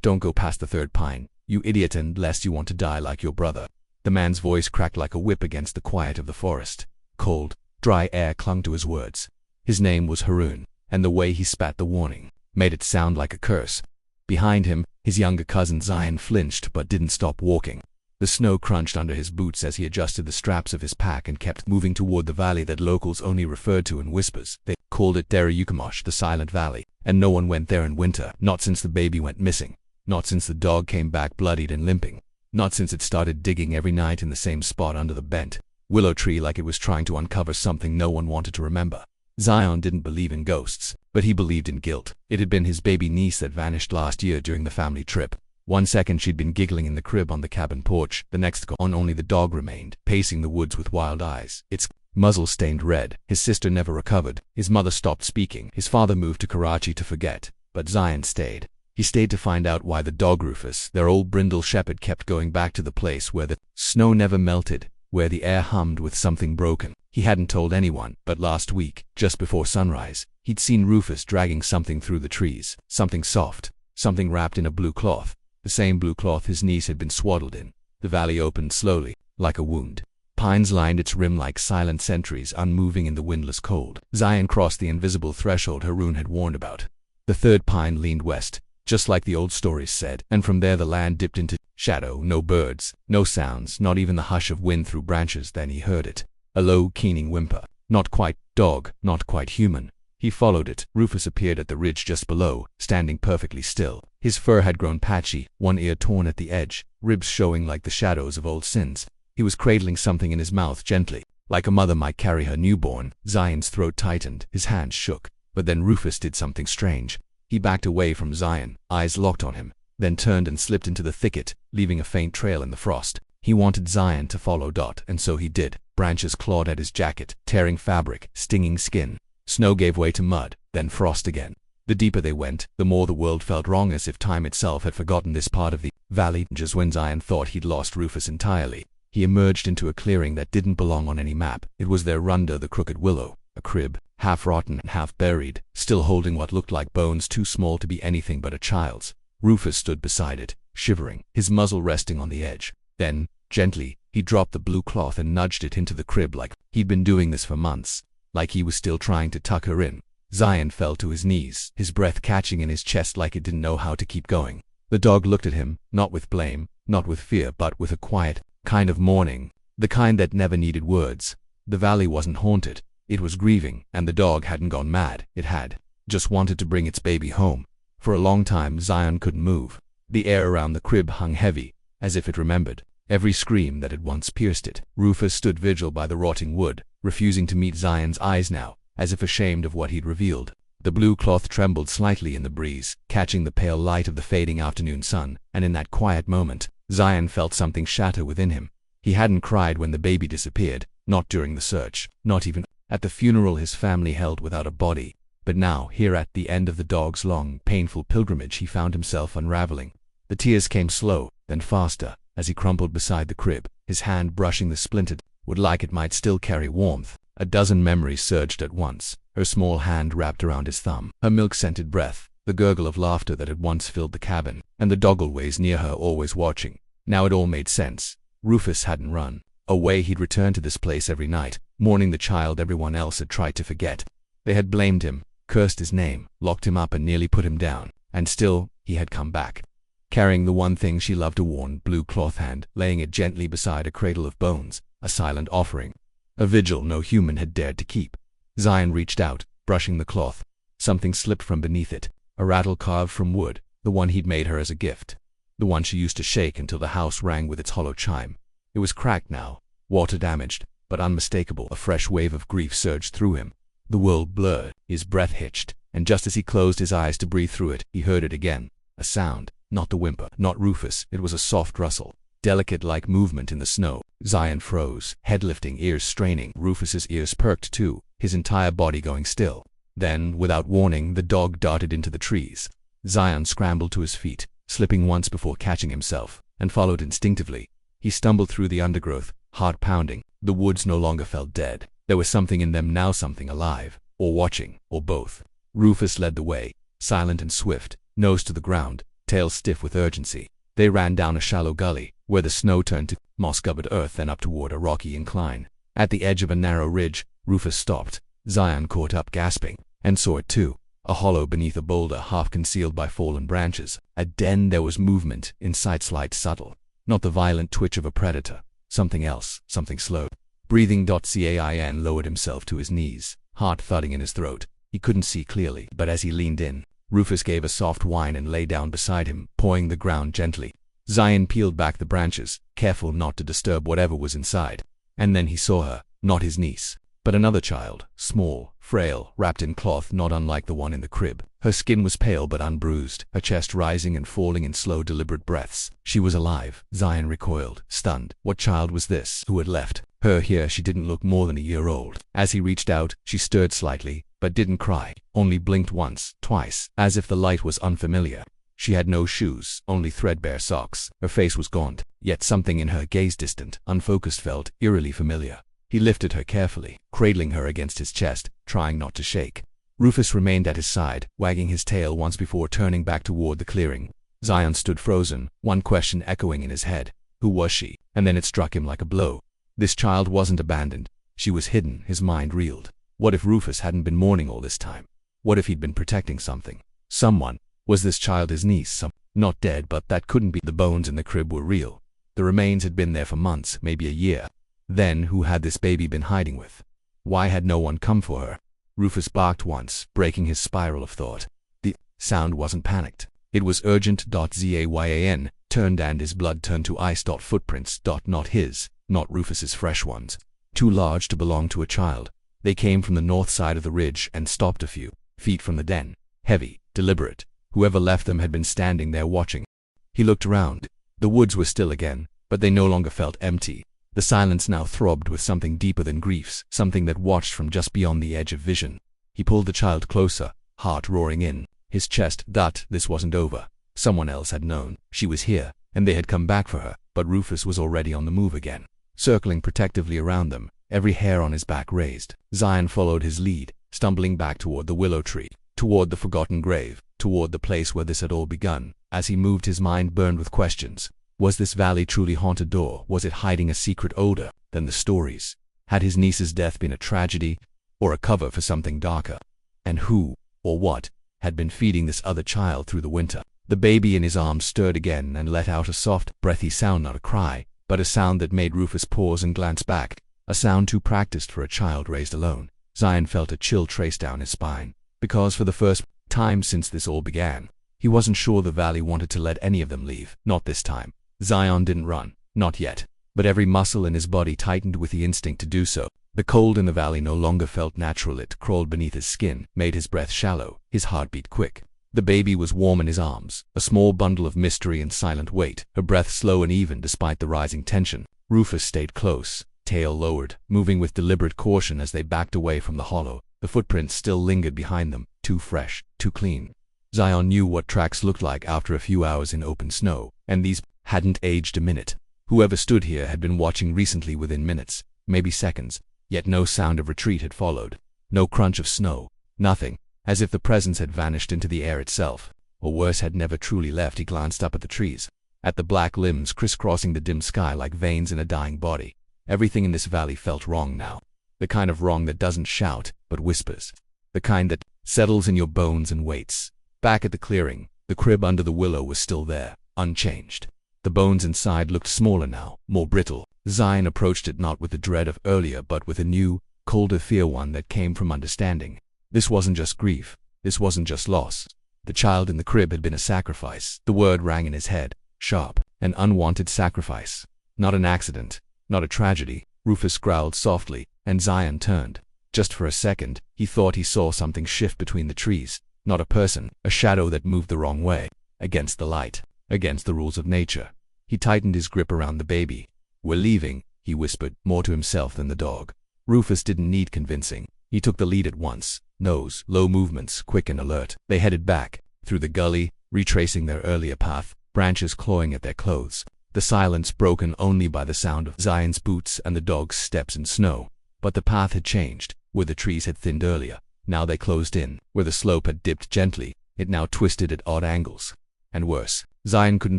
Don't go past the third pine, you idiot, unless you want to die like your brother." The man's voice cracked like a whip against the quiet of the forest. Cold, dry air clung to his words. His name was Haroun, and the way he spat the warning made it sound like a curse. Behind him, his younger cousin Zion flinched but didn't stop walking. The snow crunched under his boots as he adjusted the straps of his pack and kept moving toward the valley that locals only referred to in whispers. They called it Derryukemosh, the Silent Valley, and no one went there in winter, not since the baby went missing, not since the dog came back bloodied and limping, not since it started digging every night in the same spot under the bent willow tree like it was trying to uncover something no one wanted to remember. Zion didn't believe in ghosts, but he believed in guilt. It had been his baby niece that vanished last year during the family trip. One second she'd been giggling in the crib on the cabin porch, the next gone. Only the dog remained, pacing the woods with wild eyes, its muzzle stained red. His sister never recovered. His mother stopped speaking. His father moved to Karachi to forget, but Zion stayed. He stayed to find out why the dog Rufus, their old brindle shepherd, kept going back to the place where the snow never melted, where the air hummed with something broken. He hadn't told anyone, but last week, just before sunrise, he'd seen Rufus dragging something through the trees, something soft, something wrapped in a blue cloth, the same blue cloth his niece had been swaddled in. The valley opened slowly, like a wound. Pines lined its rim like silent sentries, unmoving in the windless cold. Zion crossed the invisible threshold Haroun had warned about. The third pine leaned west, just like the old stories said, and from there the land dipped into shadow. No birds, no sounds, not even the hush of wind through branches. Then he heard it, a low, keening whimper. Not quite dog, not quite human. He followed it. Rufus appeared at the ridge just below, standing perfectly still. His fur had grown patchy, one ear torn at the edge, ribs showing like the shadows of old sins. He was cradling something in his mouth gently, like a mother might carry her newborn. Zion's throat tightened, his hands shook. But then Rufus did something strange. He backed away from Zion, eyes locked on him, then turned and slipped into the thicket, leaving a faint trail in the frost. He wanted Zion to follow Dot, and so he did. Branches clawed at his jacket, tearing fabric, stinging skin. Snow gave way to mud, then frost again. The deeper they went, the more the world felt wrong, as if time itself had forgotten this part of the valley. Just when Zion thought he'd lost Rufus entirely, he emerged into a clearing that didn't belong on any map. It was there under the crooked willow, a crib, half rotten and half buried, still holding what looked like bones too small to be anything but a child's. Rufus stood beside it, shivering, his muzzle resting on the edge. Then, gently, he dropped the blue cloth and nudged it into the crib like he'd been doing this for months, like he was still trying to tuck her in. Zion fell to his knees, his breath catching in his chest like it didn't know how to keep going. The dog looked at him, not with blame, not with fear, but with a quiet kind of mourning, the kind that never needed words. The valley wasn't haunted. It was grieving, and the dog hadn't gone mad. It had just wanted to bring its baby home. For a long time, Zion couldn't move. The air around the crib hung heavy, as if it remembered every scream that had once pierced it. Rufus stood vigil by the rotting wood, refusing to meet Zion's eyes now, as if ashamed of what he'd revealed. The blue cloth trembled slightly in the breeze, catching the pale light of the fading afternoon sun, and in that quiet moment, Zion felt something shatter within him. He hadn't cried when the baby disappeared, not during the search, not even at the funeral his family held without a body. But now, here at the end of the dog's long, painful pilgrimage, he found himself unraveling. The tears came slow, then faster, as he crumpled beside the crib, his hand brushing the splintered wood like it might still carry warmth. A dozen memories surged at once, her small hand wrapped around his thumb, her milk-scented breath, the gurgle of laughter that had once filled the cabin, and the dog always near her, always watching. Now it all made sense. Rufus hadn't run away. He'd returned to this place every night, mourning the child everyone else had tried to forget. They had blamed him, cursed his name, locked him up and nearly put him down, and still, he had come back, carrying the one thing she loved, a worn blue cloth hand, laying it gently beside a cradle of bones, a silent offering, a vigil no human had dared to keep. Zion reached out, brushing the cloth. Something slipped from beneath it, a rattle carved from wood, the one he'd made her as a gift, the one she used to shake until the house rang with its hollow chime. It was cracked now, water-damaged, but unmistakable. A fresh wave of grief surged through him. The world blurred, his breath hitched, and just as he closed his eyes to breathe through it, he heard it again. A sound, not the whimper, not Rufus, it was a soft rustle, delicate like movement in the snow. Zion froze, head lifting, ears straining. Rufus's ears perked too, his entire body going still. Then, without warning, the dog darted into the trees. Zion scrambled to his feet, slipping once before catching himself, and followed instinctively. He stumbled through the undergrowth, heart pounding. The woods no longer felt dead. There was something in them now, something alive, or watching, or both. Rufus led the way, silent and swift, nose to the ground, tails stiff with urgency. They ran down a shallow gully, where the snow turned to moss-covered earth and up toward a rocky incline. At the edge of a narrow ridge, Rufus stopped. Zion caught up, gasping, and saw it too. A hollow beneath a boulder, half concealed by fallen branches. A den. There was movement, inside, slight, subtle. Not the violent twitch of a predator. Something else, something slow. Breathing. Cain lowered himself to his knees, heart thudding in his throat. He couldn't see clearly, but as he leaned in, Rufus gave a soft whine and lay down beside him, pawing the ground gently. Zion peeled back the branches, careful not to disturb whatever was inside. And then he saw her, not his niece, but another child, small, frail, wrapped in cloth not unlike the one in the crib. Her skin was pale but unbruised, her chest rising and falling in slow, deliberate breaths. She was alive. Zion recoiled, stunned. What child was this who had left her here? She didn't look more than a year old. As he reached out, she stirred slightly, but didn't cry, only blinked once, twice, as if the light was unfamiliar. She had no shoes, only threadbare socks. Her face was gaunt, yet something in her gaze, distant, unfocused, felt eerily familiar. He lifted her carefully, cradling her against his chest, trying not to shake. Rufus remained at his side, wagging his tail once before turning back toward the clearing. Zion stood frozen, one question echoing in his head. Who was she? And then it struck him like a blow. This child wasn't abandoned. She was hidden. His mind reeled. What if Rufus hadn't been mourning all this time? What if he'd been protecting something? Someone? Was this child his niece? Not dead, but that couldn't be. The bones in the crib were real. The remains had been there for months, maybe a year. Then who had this baby been hiding with? Why had no one come for her? Rufus barked once, breaking his spiral of thought. The sound wasn't panicked. It was urgent. Zayan turned, and his blood turned to ice. Footprints. Not his, not Rufus's fresh ones. Too large to belong to a child. They came from the north side of the ridge and stopped a few feet from the den. Heavy, deliberate. Whoever left them had been standing there watching. He looked around. The woods were still again, but they no longer felt empty. The silence now throbbed with something deeper than griefs, something that watched from just beyond the edge of vision. He pulled the child closer, heart roaring in his chest. This wasn't over. Someone else had known. She was here, and they had come back for her, but Rufus was already on the move again, circling protectively around them, every hair on his back raised. Zion followed his lead, stumbling back toward the willow tree, toward the forgotten grave, toward the place where this had all begun. As he moved, his mind burned with questions. Was this valley truly haunted, or was it hiding a secret older than the stories? Had his niece's death been a tragedy, or a cover for something darker? And who, or what, had been feeding this other child through the winter? The baby in his arms stirred again and let out a soft, breathy sound, not a cry, but a sound that made Rufus pause and glance back, a sound too practiced for a child raised alone. Zion felt a chill trace down his spine, because for the first time since this all began, he wasn't sure the valley wanted to let any of them leave. Not this time. Zion didn't run, not yet, but every muscle in his body tightened with the instinct to do so. The cold in the valley no longer felt natural. It crawled beneath his skin, made his breath shallow, his heartbeat quick. The baby was warm in his arms, a small bundle of mystery and silent weight, her breath slow and even despite the rising tension. Rufus stayed close, tail lowered, moving with deliberate caution as they backed away from the hollow. The footprints still lingered behind them, too fresh, too clean. Zion knew what tracks looked like after a few hours in open snow, and these hadn't aged a minute. Whoever stood here had been watching recently, within minutes, maybe seconds, yet no sound of retreat had followed. No crunch of snow, nothing, as if the presence had vanished into the air itself, or worse, had never truly left. He glanced up at the trees, at the black limbs crisscrossing the dim sky like veins in a dying body. Everything in this valley felt wrong now. The kind of wrong that doesn't shout, but whispers. The kind that settles in your bones and waits. Back at the clearing, the crib under the willow was still there, unchanged. The bones inside looked smaller now, more brittle. Zion approached it not with the dread of earlier, but with a new, colder fear, one that came from understanding. This wasn't just grief. This wasn't just loss. The child in the crib had been a sacrifice. The word rang in his head, sharp. An unwanted sacrifice. Not an accident. Not a tragedy. Rufus growled softly, and Zion turned. Just for a second, he thought he saw something shift between the trees. Not a person, a shadow that moved the wrong way. Against the light. Against the rules of nature. He tightened his grip around the baby. "We're leaving," he whispered, more to himself than the dog. Rufus didn't need convincing. He took the lead at once. Nose, low movements, quick and alert. They headed back, through the gully, retracing their earlier path, branches clawing at their clothes. The silence broken only by the sound of Zion's boots and the dog's steps in snow. But the path had changed. Where the trees had thinned earlier, now they closed in. Where the slope had dipped gently, it now twisted at odd angles. And worse, Zion couldn't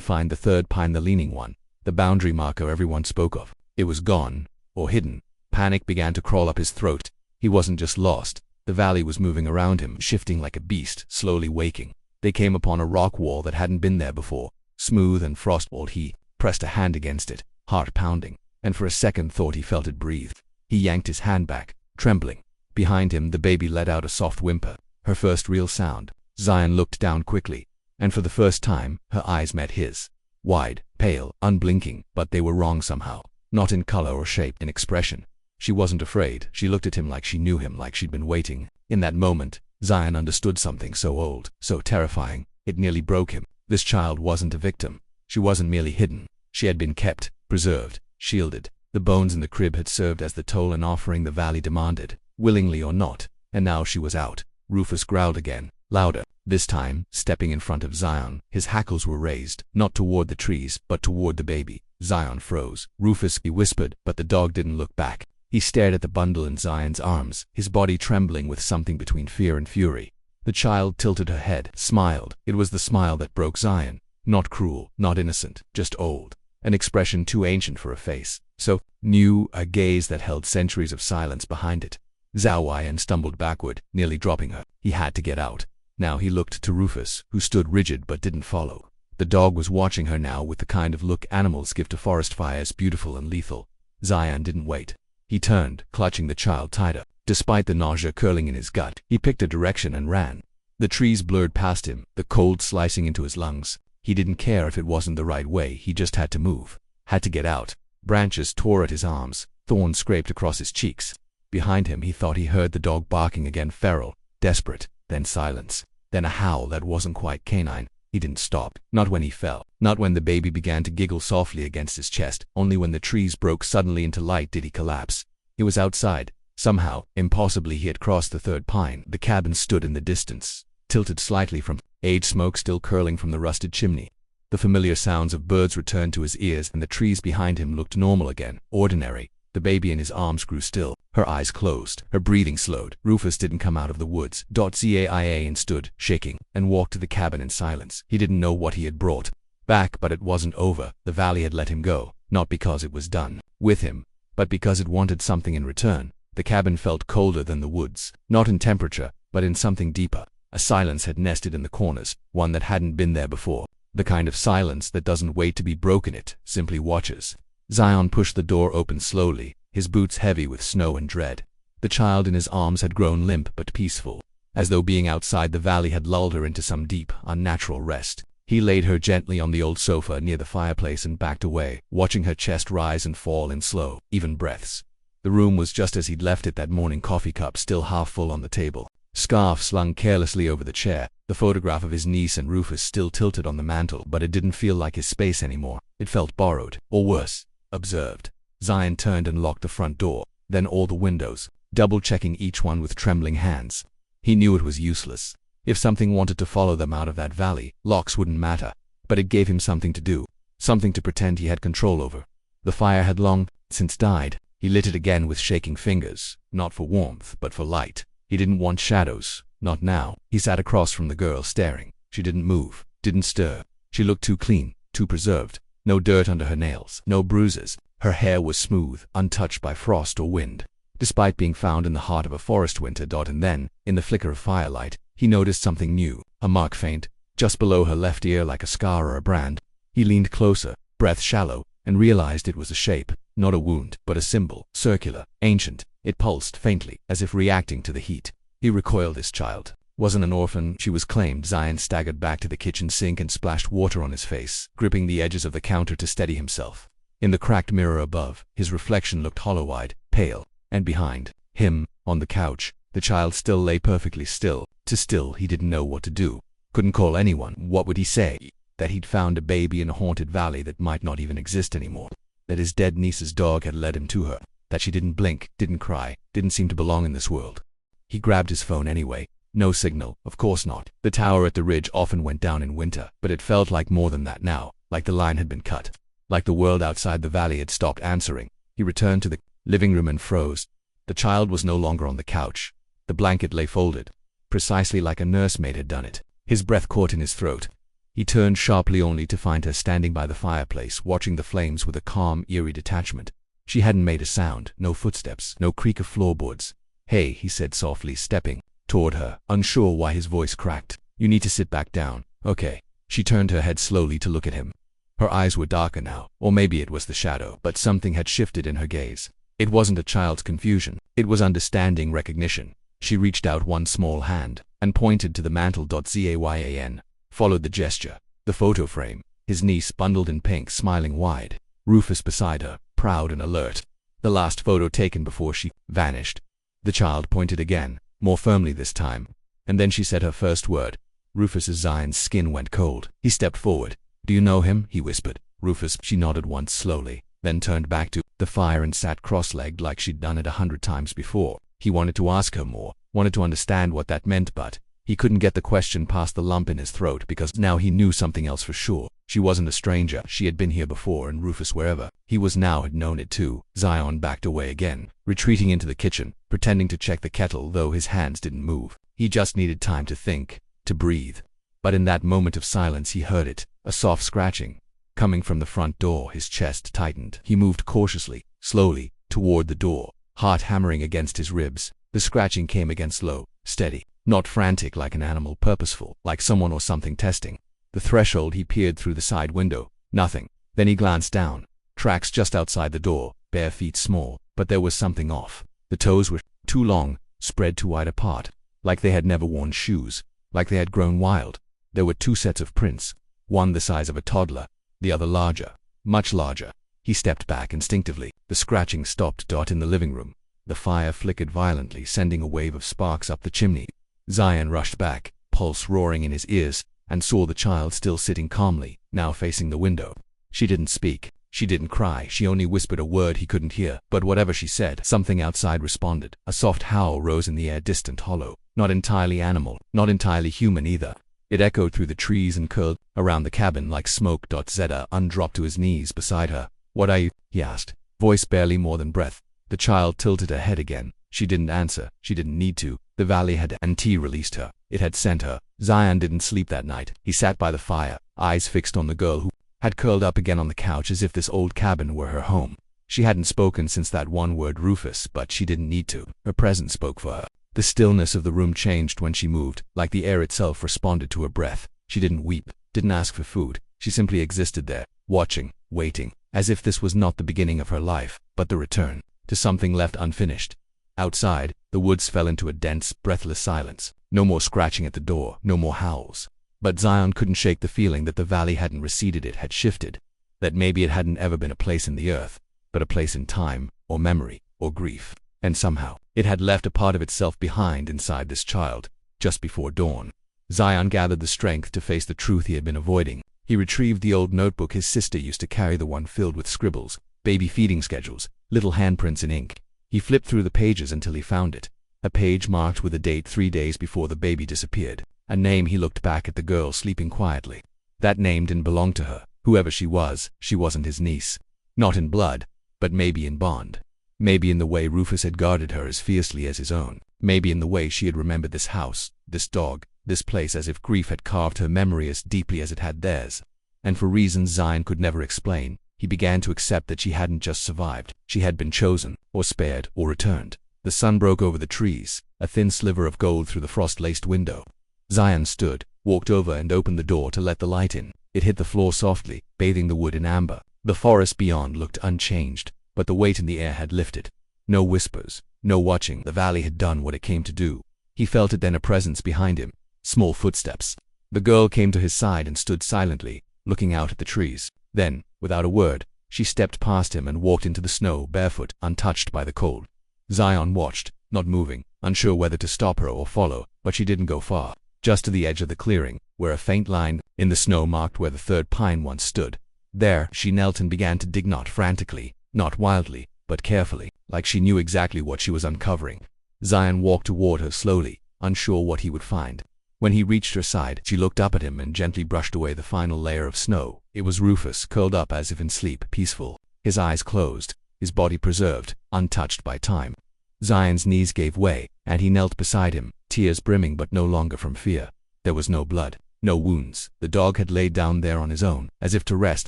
find the third pine, the leaning one, the boundary marker everyone spoke of. It was gone, or hidden. Panic began to crawl up his throat. He wasn't just lost. The valley was moving around him, shifting like a beast, slowly waking. They came upon a rock wall that hadn't been there before, smooth and frost-walled. He pressed a hand against it, heart pounding, and for a second thought he felt it breathe. He yanked his hand back, trembling. Behind him, the baby let out a soft whimper, her first real sound. Zion looked down quickly, and for the first time, her eyes met his. Wide, pale, unblinking, but they were wrong somehow. Not in color or shape, in expression. She wasn't afraid. She looked at him like she knew him, like she'd been waiting. In that moment, Zion understood something so old, so terrifying, it nearly broke him. This child wasn't a victim. She wasn't merely hidden. She had been kept, preserved, shielded. The bones in the crib had served as the toll and offering the valley demanded, willingly or not, and now she was out. Rufus growled again, louder, this time stepping in front of Zion. His hackles were raised, not toward the trees, but toward the baby. Zion froze. Rufus, he whispered, but the dog didn't look back. He stared at the bundle in Zion's arms, his body trembling with something between fear and fury. The child tilted her head, smiled. It was the smile that broke Zion. Not cruel, not innocent, just old. An expression too ancient for a face. So new, a gaze that held centuries of silence behind it. Zion stumbled backward, nearly dropping her. He had to get out. Now he looked to Rufus, who stood rigid but didn't follow. The dog was watching her now with the kind of look animals give to forest fires, beautiful and lethal. Zion didn't wait. He turned, clutching the child tighter. Despite the nausea curling in his gut, he picked a direction and ran. The trees blurred past him, the cold slicing into his lungs. He didn't care if it wasn't the right way, he just had to move. Had to get out. Branches tore at his arms, thorns scraped across his cheeks. Behind him he thought he heard the dog barking again, feral, desperate, then silence. Then a howl that wasn't quite canine. He didn't stop. Not when he fell. Not when the baby began to giggle softly against his chest. Only when the trees broke suddenly into light did he collapse. He was outside. Somehow, impossibly, he had crossed the third pine. The cabin stood in the distance, tilted slightly from age, smoke still curling from the rusted chimney. The familiar sounds of birds returned to his ears, and the trees behind him looked normal again, ordinary. The baby in his arms grew still. Her eyes closed. Her breathing slowed. Rufus didn't come out of the woods. Zaia and stood, shaking, and walked to the cabin in silence. He didn't know what he had brought back, but it wasn't over. The valley had let him go, not because it was done with him, but because it wanted something in return. The cabin felt colder than the woods, not in temperature, but in something deeper. A silence had nested in the corners, one that hadn't been there before. The kind of silence that doesn't wait to be broken, it simply watches. Zion pushed the door open slowly, his boots heavy with snow and dread. The child in his arms had grown limp but peaceful, as though being outside the valley had lulled her into some deep, unnatural rest. He laid her gently on the old sofa near the fireplace and backed away, watching her chest rise and fall in slow, even breaths. The room was just as he'd left it that morning, coffee cup still half full on the table, scarf slung carelessly over the chair, the photograph of his niece and Rufus still tilted on the mantel, but it didn't feel like his space anymore. It felt borrowed, or worse, observed. Zion turned and locked the front door, then all the windows, double-checking each one with trembling hands. He knew it was useless. If something wanted to follow them out of that valley, locks wouldn't matter. But it gave him something to do, something to pretend he had control over. The fire had long since died. He lit it again with shaking fingers, not for warmth, but for light. He didn't want shadows, not now. He sat across from the girl, staring. She didn't move, didn't stir. She looked too clean, too preserved. No dirt under her nails, no bruises. Her hair was smooth, untouched by frost or wind, despite being found in the heart of a forest winter. And then, in the flicker of firelight, he noticed something new, a mark faint, just below her left ear like a scar or a brand. He leaned closer, breath shallow, and realized it was a shape, not a wound, but a symbol, circular, ancient. It pulsed faintly, as if reacting to the heat. He recoiled. This child wasn't an orphan, she was claimed. Zion staggered back to the kitchen sink and splashed water on his face, gripping the edges of the counter to steady himself. In the cracked mirror above, his reflection looked hollow-eyed, pale, and behind him, on the couch, the child still lay perfectly still. Too still, he didn't know what to do. Couldn't call anyone. What would he say? That he'd found a baby in a haunted valley that might not even exist anymore. That his dead niece's dog had led him to her. That she didn't blink, didn't cry, didn't seem to belong in this world. He grabbed his phone anyway. No signal, of course not. The tower at the ridge often went down in winter, but it felt like more than that now, like the line had been cut. Like the world outside the valley had stopped answering. He returned to the living room and froze. The child was no longer on the couch. The blanket lay folded, precisely like a nursemaid had done it. His breath caught in his throat. He turned sharply only to find her standing by the fireplace, watching the flames with a calm, eerie detachment. She hadn't made a sound, no footsteps, no creak of floorboards. "Hey," he said softly, stepping toward her, unsure why his voice cracked. "You need to sit back down, okay?" She turned her head slowly to look at him. Her eyes were darker now, or maybe it was the shadow, but something had shifted in her gaze. It wasn't a child's confusion. It was understanding, recognition. She reached out one small hand and pointed to the mantel. Zayan followed the gesture. The photo frame. His niece bundled in pink, smiling wide. Rufus beside her, proud and alert. The last photo taken before she vanished. The child pointed again, more firmly this time. And then she said her first word. Rufus's Zayan's skin went cold. He stepped forward. "Do you know him?" he whispered. "Rufus." She nodded once slowly, then turned back to the fire and sat cross-legged like she'd done it 100 times before. He wanted to ask her more, wanted to understand what that meant, but he couldn't get the question past the lump in his throat because now he knew something else for sure. She wasn't a stranger. She had been here before, and Rufus, wherever he was now, had known it too. Zayan backed away again, retreating into the kitchen, pretending to check the kettle, though his hands didn't move. He just needed time to think, to breathe. But in that moment of silence he heard it, a soft scratching. Coming from the front door, his chest tightened. He moved cautiously, slowly, toward the door, heart hammering against his ribs. The scratching came again slow, steady, not frantic like an animal, purposeful, like someone or something testing. The threshold, he peered through the side window. Nothing. Then he glanced down. Tracks just outside the door, bare feet small, but there was something off. The toes were too long, spread too wide apart, like they had never worn shoes, like they had grown wild. There were two sets of prints, one the size of a toddler, the other larger, much larger. He stepped back instinctively. The scratching stopped. In the living room, the fire flickered violently, sending a wave of sparks up the chimney. Zayan rushed back, pulse roaring in his ears, and saw the child still sitting calmly, now facing the window. She didn't speak. She didn't cry. She only whispered a word he couldn't hear. But whatever she said, something outside responded. A soft howl rose in the air, distant, hollow. Not entirely animal, not entirely human either. It echoed through the trees and curled around the cabin like smoke. Zayan dropped to his knees beside her. "What are you?" he asked, voice barely more than breath. The child tilted her head again. She didn't answer. She didn't need to. The valley had released her. It had sent her. Zayan didn't sleep that night. He sat by the fire, eyes fixed on the girl who had curled up again on the couch as if this old cabin were her home. She hadn't spoken since that one word, Rufus, but she didn't need to. Her presence spoke for her. The stillness of the room changed when she moved, like the air itself responded to her breath. She didn't weep, didn't ask for food. She simply existed there, watching, waiting, as if this was not the beginning of her life, but the return to something left unfinished. Outside, the woods fell into a dense, breathless silence. No more scratching at the door, no more howls. But Zayan couldn't shake the feeling that the valley hadn't receded, it had shifted. That maybe it hadn't ever been a place in the earth, but a place in time, or memory, or grief. And somehow, it had left a part of itself behind inside this child, just before dawn. Zayan gathered the strength to face the truth he had been avoiding. He retrieved the old notebook his sister used to carry, the one filled with scribbles, baby feeding schedules, little handprints in ink. He flipped through the pages until he found it. A page marked with a date 3 days before the baby disappeared. A name. He looked back at the girl sleeping quietly. That name didn't belong to her. Whoever she wasn't his niece. Not in blood, but maybe in bond. Maybe in the way Rufus had guarded her as fiercely as his own. Maybe in the way she had remembered this house, this dog, this place, as if grief had carved her memory as deeply as it had theirs. And for reasons Zayan could never explain, he began to accept that she hadn't just survived. She had been chosen, or spared, or returned. The sun broke over the trees, a thin sliver of gold through the frost-laced window. Zayan stood, walked over and opened the door to let the light in. It hit the floor softly, bathing the wood in amber. The forest beyond looked unchanged, but the weight in the air had lifted. No whispers, no watching. The valley had done what it came to do. He felt it then, a presence behind him. Small footsteps. The girl came to his side and stood silently, looking out at the trees. Then, without a word, she stepped past him and walked into the snow, barefoot, untouched by the cold. Zayan watched, not moving, unsure whether to stop her or follow, but she didn't go far. Just to the edge of the clearing, where a faint line in the snow marked where the third pine once stood. There, she knelt and began to dig, not frantically, not wildly, but carefully, like she knew exactly what she was uncovering. Zayan walked toward her slowly, unsure what he would find. When he reached her side, she looked up at him and gently brushed away the final layer of snow. It was Rufus, curled up as if in sleep, peaceful, his eyes closed, his body preserved, untouched by time. Zayan's knees gave way, and he knelt beside him, tears brimming, but no longer from fear. There was no blood. No wounds. The dog had laid down there on his own, as if to rest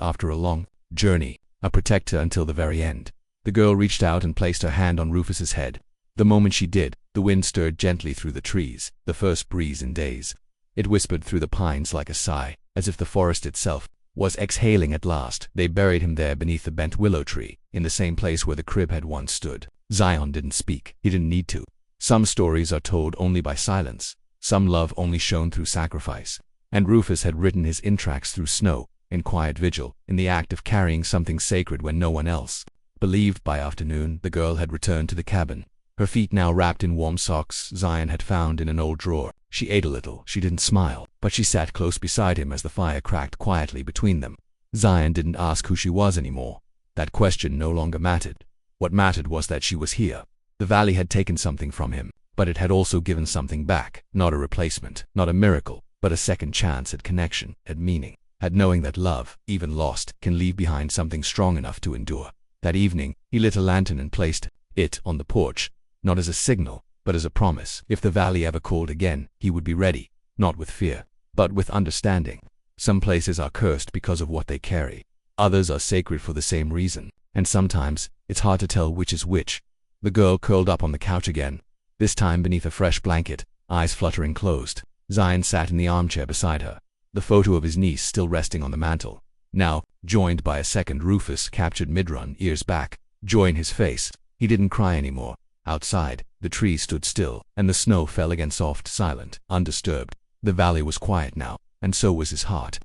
after a long journey, a protector until the very end. The girl reached out and placed her hand on Rufus's head. The moment she did, the wind stirred gently through the trees, the first breeze in days. It whispered through the pines like a sigh, as if the forest itself was exhaling at last. They buried him there beneath the bent willow tree, in the same place where the crib had once stood. Zion didn't speak. He didn't need to. Some stories are told only by silence, some love only shown through sacrifice. And Rufus had written his intracts through snow, in quiet vigil, in the act of carrying something sacred when no one else believed. By afternoon, the girl had returned to the cabin, her feet now wrapped in warm socks Zion had found in an old drawer. She ate a little. She didn't smile, but she sat close beside him as the fire cracked quietly between them. Zion didn't ask who she was anymore. That question no longer mattered. What mattered was that she was here. The valley had taken something from him, but it had also given something back. Not a replacement, not a miracle, but a second chance at connection, at meaning, at knowing that love, even lost, can leave behind something strong enough to endure. That evening, he lit a lantern and placed it on the porch, not as a signal, but as a promise. If the valley ever called again, he would be ready, not with fear, but with understanding. Some places are cursed because of what they carry. Others are sacred for the same reason, and sometimes it's hard to tell which is which. The girl curled up on the couch again, this time beneath a fresh blanket, eyes fluttering closed. Zion sat in the armchair beside her, the photo of his niece still resting on the mantel. Now, joined by a second Rufus captured mid-run, ears back, joy in his face. He didn't cry anymore. Outside, the trees stood still, and the snow fell again soft, silent, undisturbed. The valley was quiet now, and so was his heart.